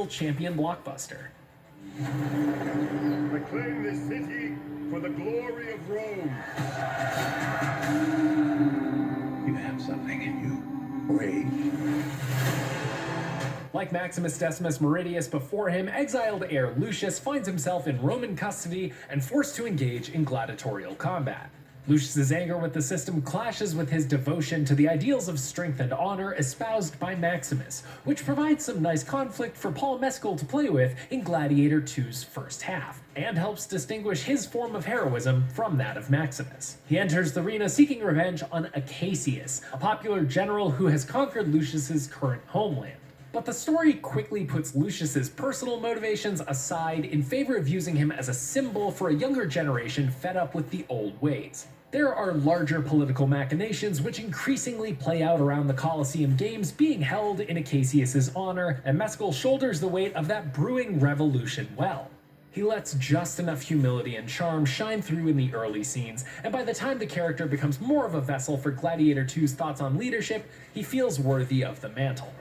champion blockbuster. Reclaim this city for the glory of Rome. You have something in you. Rage. Like Maximus Decimus Meridius before him, exiled heir Lucius finds himself in Roman custody and forced to engage in gladiatorial combat. Lucius's anger with the system clashes with his devotion to the ideals of strength and honor espoused by Maximus, which provides some nice conflict for Paul Mescal to play with in Gladiator 2's first half, and helps distinguish his form of heroism from that of Maximus. He enters the arena seeking revenge on Cassius, a popular general who has conquered Lucius's current homeland. But the story quickly puts Lucius's personal motivations aside in favor of using him as a symbol for a younger generation fed up with the old ways. There are larger political machinations which increasingly play out around the Colosseum games being held in Cassius's honor, and Mescal shoulders the weight of that brewing revolution well. He lets just enough humility and charm shine through in the early scenes, and by the time the character becomes more of a vessel for Gladiator 2's thoughts on leadership, he feels worthy of the mantle.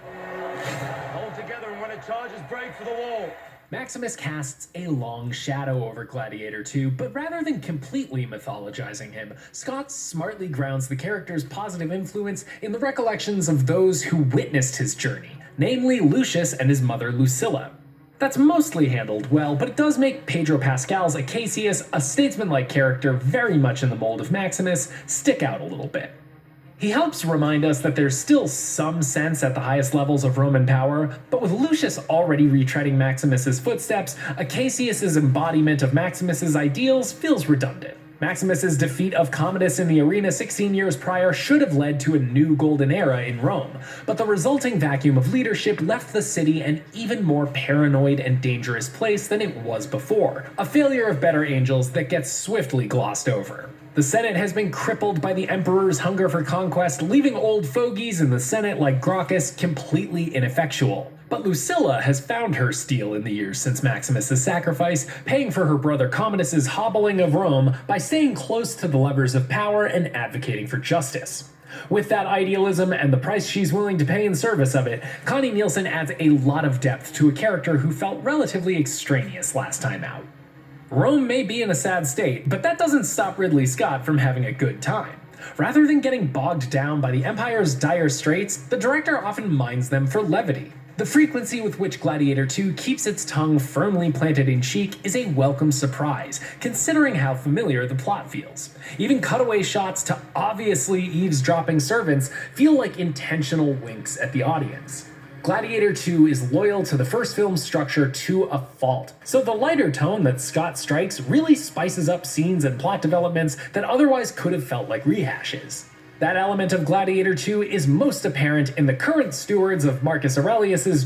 Hold together, and when it charges, break for the wall. Maximus casts a long shadow over Gladiator 2, but rather than completely mythologizing him, Scott smartly grounds the character's positive influence in the recollections of those who witnessed his journey, namely Lucius and his mother Lucilla. That's mostly handled well, but it does make Pedro Pascal's Cassius, a statesman-like character very much in the mold of Maximus, stick out a little bit. He helps remind us that there's still some sense at the highest levels of Roman power, but with Lucius already retreading Maximus's footsteps, Cassius's embodiment of Maximus's ideals feels redundant. Maximus's defeat of Commodus in the arena 16 years prior should have led to a new golden era in Rome, but the resulting vacuum of leadership left the city an even more paranoid and dangerous place than it was before, a failure of better angels that gets swiftly glossed over. The Senate has been crippled by the Emperor's hunger for conquest, leaving old fogies in the Senate like Gracchus completely ineffectual. But Lucilla has found her steel in the years since Maximus' sacrifice, paying for her brother Commodus' hobbling of Rome by staying close to the levers of power and advocating for justice. With that idealism and the price she's willing to pay in service of it, Connie Nielsen adds a lot of depth to a character who felt relatively extraneous last time out. Rome may be in a sad state, but that doesn't stop Ridley Scott from having a good time. Rather than getting bogged down by the Empire's dire straits, the director often mines them for levity. The frequency with which Gladiator 2 keeps its tongue firmly planted in cheek is a welcome surprise, considering how familiar the plot feels. Even cutaway shots to obviously eavesdropping servants feel like intentional winks at the audience. Gladiator 2 is loyal to the first film's structure to a fault, so the lighter tone that Scott strikes really spices up scenes and plot developments that otherwise could have felt like rehashes. That element of Gladiator 2 is most apparent in the current stewards of Marcus Aurelius's